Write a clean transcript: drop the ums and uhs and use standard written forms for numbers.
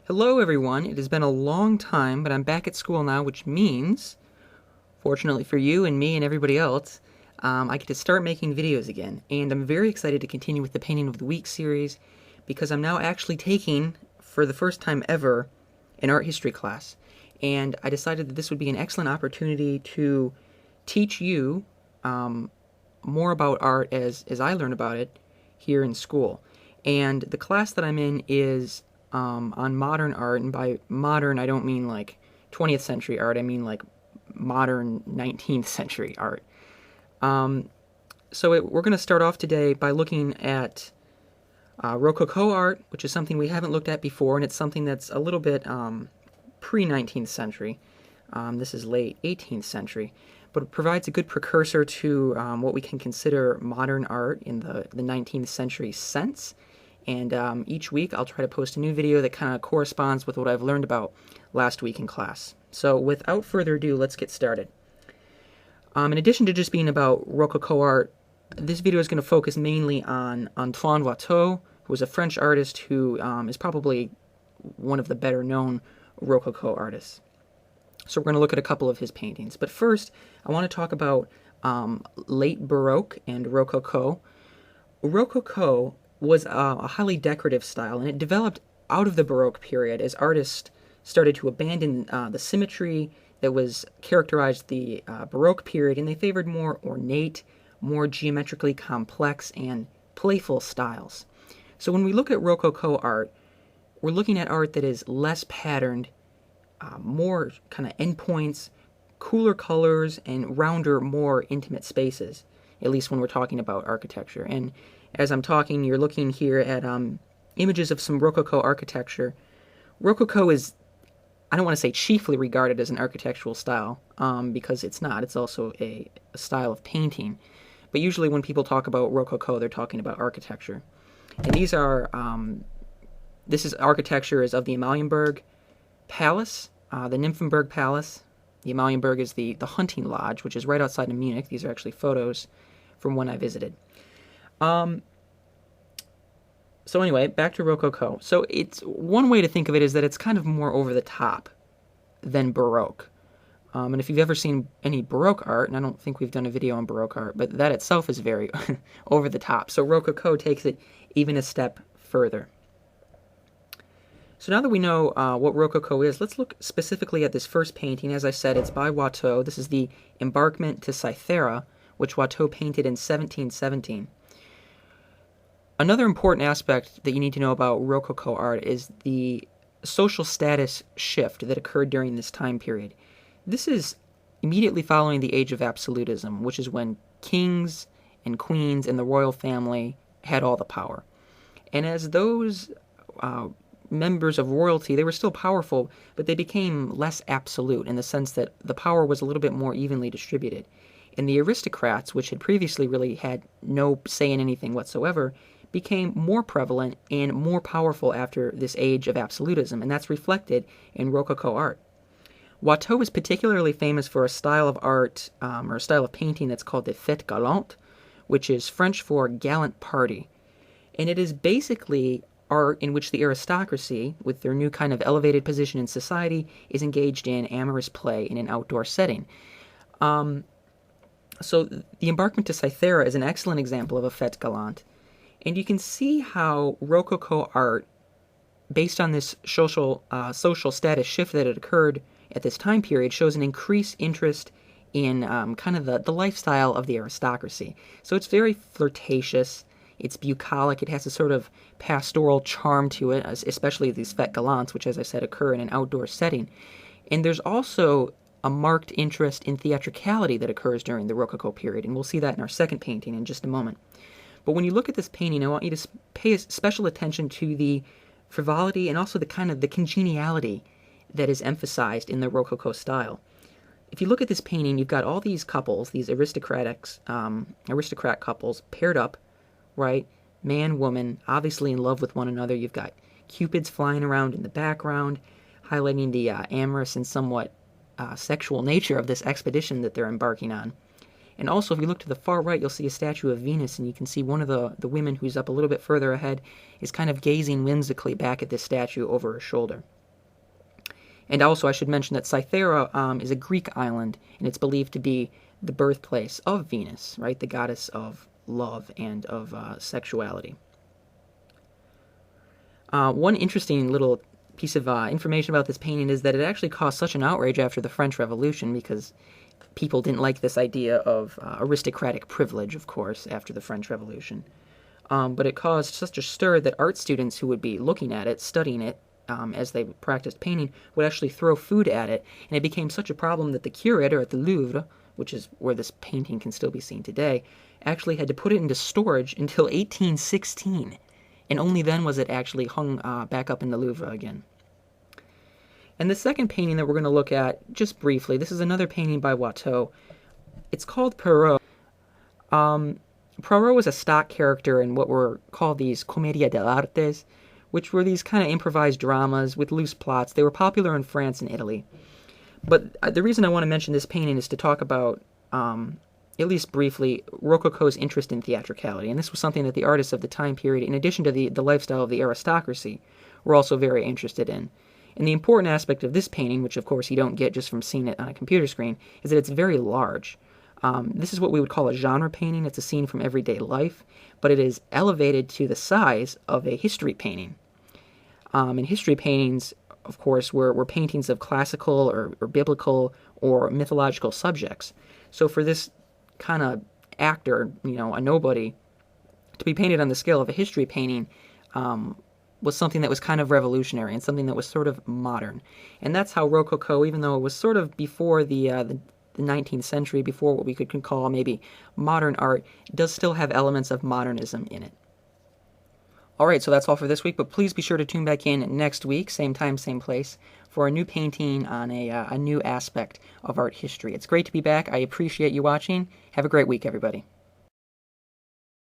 Hello, everyone. It has been a long time, but I'm back at school now, which means, fortunately for you and me and everybody else, I get to start making videos again. And I'm very excited to continue with the Painting of the Week series because I'm now actually taking, for the first time ever, an art history class. And I decided that this would be an excellent opportunity to teach you more about art as I learn about it here in school. And the class that I'm in is on modern art, and by modern I don't mean like 20th century art, I mean like modern 19th century art. We're going to start off today by looking at Rococo art, which is something we haven't looked at before, and it's something that's a little bit pre-19th century. This is late 18th century, but it provides a good precursor to what we can consider modern art in the 19th century sense. And each week I'll try to post a new video that kind of corresponds with what I've learned about last week in class. So without further ado, let's get started. In addition to just being about Rococo art, this video is going to focus mainly on Antoine Watteau, who was a French artist who is probably one of the better known Rococo artists. So we're going to look at a couple of his paintings. But first, I want to talk about late Baroque and Rococo. Rococo was a highly decorative style, and it developed out of the Baroque period as artists started to abandon the symmetry that was characterized the Baroque period, and they favored more ornate, more geometrically complex, and playful styles. So when we look at Rococo art, we're looking at art that is less patterned, more kind of endpoints, cooler colors, and rounder, more intimate spaces, at least when we're talking about architecture. And as I'm talking, you're looking here at images of some Rococo architecture. Rococo is, I don't want to say chiefly regarded as an architectural style, because it's not. It's also a style of painting. But usually when people talk about Rococo, they're talking about architecture. And these are, this is architecture is of the Amalienburg Palace, the Nymphenburg Palace. The Amalienburg is the hunting lodge, which is right outside of Munich. These are actually photos from when I visited. So anyway, back to Rococo. So it's one way to think of it is that it's kind of more over the top than Baroque. And if you've ever seen any Baroque art, and I don't think we've done a video on Baroque art, but that itself is very over the top. So Rococo takes it even a step further. So now that we know what Rococo is, let's look specifically at this first painting. As I said, it's by Watteau. This is the Embarkment to Cythera, which Watteau painted in 1717. Another important aspect that you need to know about Rococo art is the social status shift that occurred during this time period. This is immediately following the age of absolutism, which is when kings and queens and the royal family had all the power. And as those members of royalty, they were still powerful, but they became less absolute in the sense that the power was a little bit more evenly distributed. And the aristocrats, which had previously really had no say in anything whatsoever, became more prevalent and more powerful after this age of absolutism, and that's reflected in Rococo art. Watteau is particularly famous for a style of art, or a style of painting that's called the fête galante, which is French for gallant party. And it is basically art in which the aristocracy, with their new kind of elevated position in society, is engaged in amorous play in an outdoor setting. So the Embarkment to Cythera is an excellent example of a fête galante. And you can see how Rococo art, based on this social status shift that had occurred at this time period, shows an increased interest in kind of the lifestyle of the aristocracy. So it's very flirtatious, it's bucolic, it has a sort of pastoral charm to it, especially these fêtes galantes, which, as I said, occur in an outdoor setting. And there's also a marked interest in theatricality that occurs during the Rococo period, and we'll see that in our second painting in just a moment. But when you look at this painting, I want you to pay special attention to the frivolity and also the kind of the congeniality that is emphasized in the Rococo style. If you look at this painting, you've got all these couples, these aristocrat couples paired up, right? Man, woman, obviously in love with one another. You've got cupids flying around in the background, highlighting the amorous and somewhat sexual nature of this expedition that they're embarking on. And also, if you look to the far right, you'll see a statue of Venus, and you can see one of the women who's up a little bit further ahead is kind of gazing whimsically back at this statue over her shoulder. And also, I should mention that Cythera is a Greek island, and it's believed to be the birthplace of Venus, right? The goddess of love and of sexuality. One interesting little piece of information about this painting is that it actually caused such an outrage after the French Revolution because people didn't like this idea of aristocratic privilege, of course, after the French Revolution. But it caused such a stir that art students who would be looking at it, studying it, as they practiced painting, would actually throw food at it, and it became such a problem that the curator at the Louvre, which is where this painting can still be seen today, actually had to put it into storage until 1816, and only then was it actually hung back up in the Louvre again. And the second painting that we're going to look at, just briefly, this is another painting by Watteau. It's called Perrault. Perrault was a stock character in what were called these commedia dell'arte, which were these kind of improvised dramas with loose plots. They were popular in France and Italy. But the reason I want to mention this painting is to talk about, at least briefly, Rococo's interest in theatricality. And this was something that the artists of the time period, in addition to the lifestyle of the aristocracy, were also very interested in. And the important aspect of this painting, which of course you don't get just from seeing it on a computer screen, is that it's very large. This is what we would call a genre painting. It's a scene from everyday life, but it is elevated to the size of a history painting. And history paintings, of course, were paintings of classical or biblical or mythological subjects. So for this kind of actor, a nobody, to be painted on the scale of a history painting was something that was kind of revolutionary and something that was sort of modern. And that's how Rococo, even though it was sort of before the 19th century, before what we could call maybe modern art, does still have elements of modernism in it. All right, so that's all for this week, but please be sure to tune back in next week, same time, same place, for a new painting on a new aspect of art history. It's great to be back. I appreciate you watching. Have a great week, everybody.